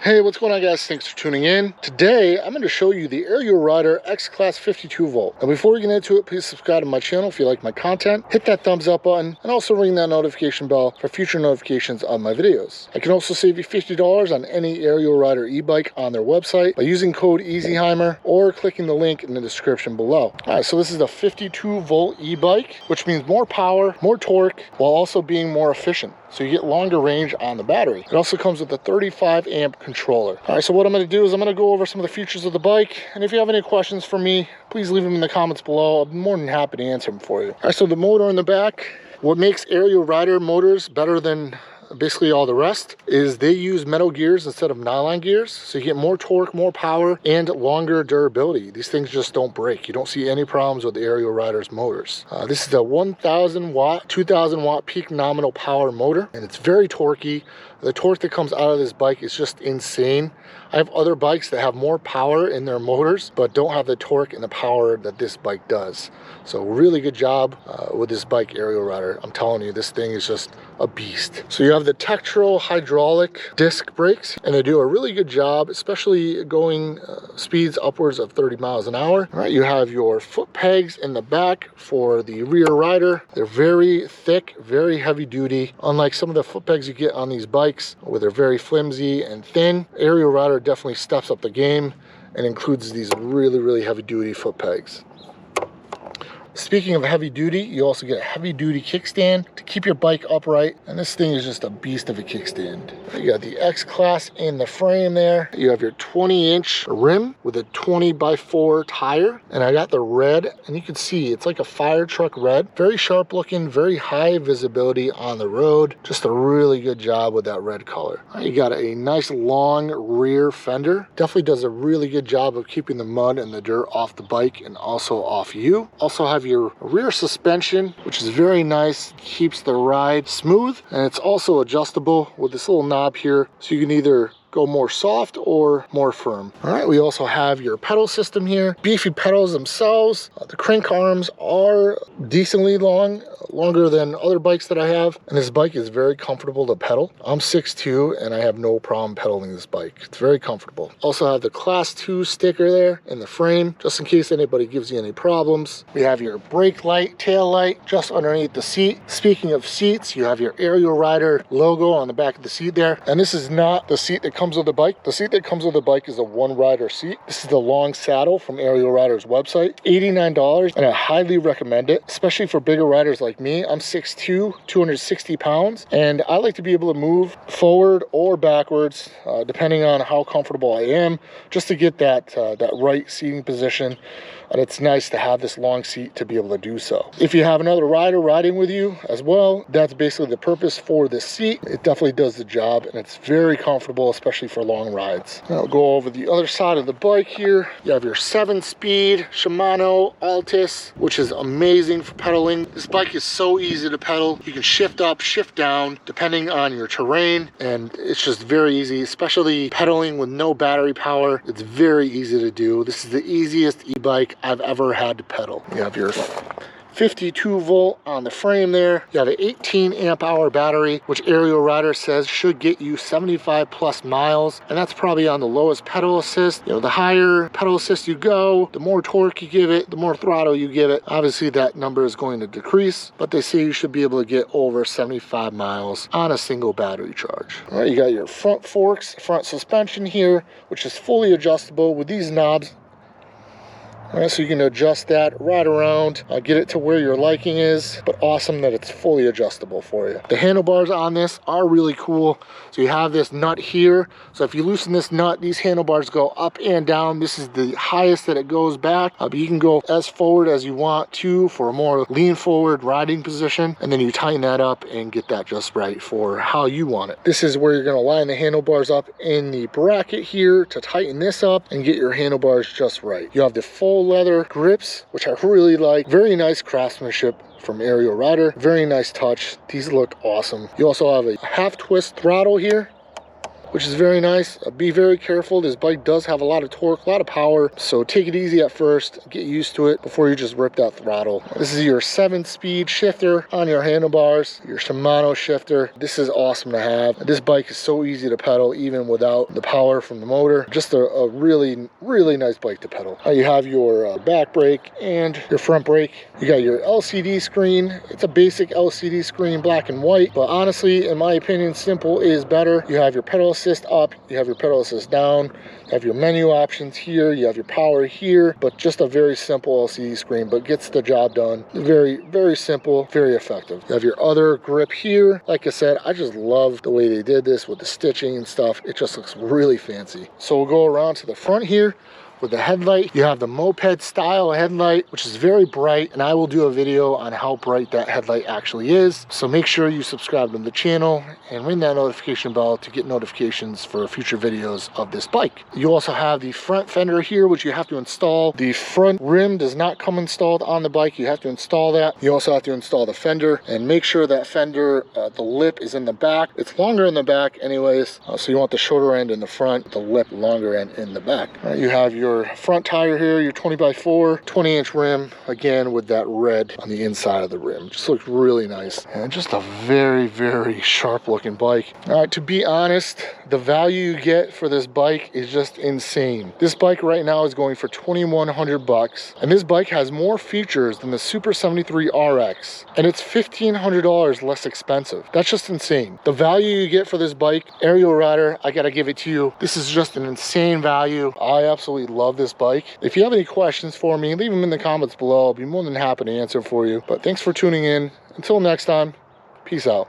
Hey, what's going on, guys? Thanks for tuning in. Today, I'm going to show you the Ariel Rider X-Class 52 volt. And before we get into it, please subscribe to my channel if you like my content. Hit that thumbs up button and also ring that notification bell for future notifications of my videos. I can also save you $50 on any Ariel Rider e-bike on their website by using code EasyHeimer or clicking the link in the description below. All right, so this is a 52 volt e-bike, which means more power, more torque, while also being more efficient. So you get longer range on the battery. It also comes with a 35 amp controller. All right, so what I'm gonna do is I'm gonna go over some of the features of the bike. And if you have any questions for me, please leave them in the comments below. I'm more than happy to answer them for you. All right, so the motor in the back, what makes Ariel Rider motors better than basically all the rest is they use metal gears instead of nylon gears, so you get more torque, more power, and longer durability. These things just don't break. You don't see any problems with the Ariel Rider's motors. This is a 1000 watt 2000 watt peak nominal power motor, and it's very torquey. The torque that comes out of this bike is just insane. I have other bikes that have more power in their motors but don't have the torque and the power that this bike does. So really good job with this bike, Ariel Rider. I'm telling you, this thing is just a beast. So you have the Tektro hydraulic disc brakes, and they do a really good job, especially going speeds upwards of 30 miles an hour. All right, you have your foot pegs in the back for the rear rider. They're very thick, very heavy duty. Unlike some of the foot pegs you get on these bikes, where they're very flimsy and thin, Ariel Rider definitely steps up the game and includes these really heavy duty foot pegs. Speaking of heavy duty, you also get a heavy duty kickstand to keep your bike upright, and this thing is just a beast of a kickstand. You got the X-Class in the frame there. You have your 20-inch rim with a 20x4 tire, and I got the red, and you can see it's like a fire truck red. Very sharp looking, very high visibility on the road. Just a really good job with that red color. You got a nice long rear fender. Definitely does a really good job of keeping the mud and the dirt off the bike and also off you. Also have your rear suspension, which is very nice, keeps the ride smooth, and it's also adjustable with this little knob here, so you can either go more soft or more firm. All right, we also have your pedal system here. Beefy pedals themselves. The crank arms are decently long, longer than other bikes that I have, and this bike is very comfortable to pedal. I'm 6'2", and I have no problem pedaling this bike. It's very comfortable. Also have the Class 2 sticker there in the frame, just in case anybody gives you any problems. We have your brake light, tail light, just underneath the seat. Speaking of seats, you have your Ariel Rider logo on the back of the seat there, and this is not the seat that comes with the bike. The seat that comes with the bike is a one rider seat. This is the long saddle from Ariel Rider's website. $89, and I highly recommend it, especially for bigger riders like me. I'm 6'2", 260 pounds, and I like to be able to move forward or backwards, depending on how comfortable I am, just to get that right seating position. And it's nice to have this long seat to be able to do so. If you have another rider riding with you as well, that's basically the purpose for this seat. It definitely does the job, and it's very comfortable, especially for long rides. Now I'll go over the other side of the bike here. You have your 7-speed Shimano Altus, which is amazing for pedaling. This bike is so easy to pedal. You can shift up, shift down, depending on your terrain, and it's just very easy, especially pedaling with no battery power. It's very easy to do. This is the easiest e-bike I've ever had to pedal. You have your 52 volt on the frame there. You have an 18 amp hour battery, which Ariel Rider says should get you 75 plus miles, and that's probably on the lowest pedal assist. You know, the higher pedal assist you go, the more torque you give it, the more throttle you give it. Obviously that number is going to decrease, but they say you should be able to get over 75 miles on a single battery charge. All right, you got your front forks, front suspension here, which is fully adjustable with these knobs. All right, so you can adjust that right around, get it to where your liking is, but awesome that it's fully adjustable for you. The handlebars on this are really cool. So you have this nut here. So if you loosen this nut, these handlebars go up and down. This is the highest that it goes back, but you can go as forward as you want to for a more lean forward riding position. And then you tighten that up and get that just right for how you want it. This is where you're gonna line the handlebars up in the bracket here to tighten this up and get your handlebars just right. You have the full leather grips, which I really like. Very nice craftsmanship from Ariel Rider. Very nice touch. These look awesome. You also have a half twist throttle here. which is very nice. Be very careful. This bike does have a lot of torque, a lot of power, so take it easy at first, get used to it before you just rip that throttle. This is your 7-speed shifter on your handlebars, your Shimano shifter. This is awesome to have. This bike is so easy to pedal even without the power from the motor. Just a really, really nice bike to pedal. You have your back brake and your front brake. You got your LCD screen. It's a basic LCD screen, black and white, but honestly, in my opinion, simple is better. You have your pedal assist up, you have your pedal assist down, you have your menu options here, you have your power here, but just a very simple LCD screen, but gets the job done. Very, very simple, very effective. You have your other grip here. Like I said, I just love the way they did this with the stitching and stuff. It just looks really fancy. So we'll go around to the front here. With the headlight, you have the moped style headlight, which is very bright, and I will do a video on how bright that headlight actually is. So make sure you subscribe to the channel and ring that notification bell to get notifications for future videos of this bike. You also have the front fender here, which you have to install. The front rim does not come installed on the bike. You have to install that. You also have to install the fender, and make sure that fender, the lip is in the back. It's longer in the back anyways, so you want the shorter end in the front, the lip longer end in the back. You have your front tire here, your 20x4 20-inch rim, again with that red on the inside of the rim. Just looks really nice, and just a very, very sharp looking bike. All right, to be honest, the value you get for this bike is just insane. This bike right now is going for $2,100, and this bike has more features than the SUPER73 RX, and it's $1,500 less expensive. That's just insane. The value you get for this bike, Ariel rider, I gotta give it to you. This is just an insane value. I absolutely love this bike. If you have any questions for me, leave them in the comments below. I'll be more than happy to answer for you. But thanks for tuning in. Until next time, peace out.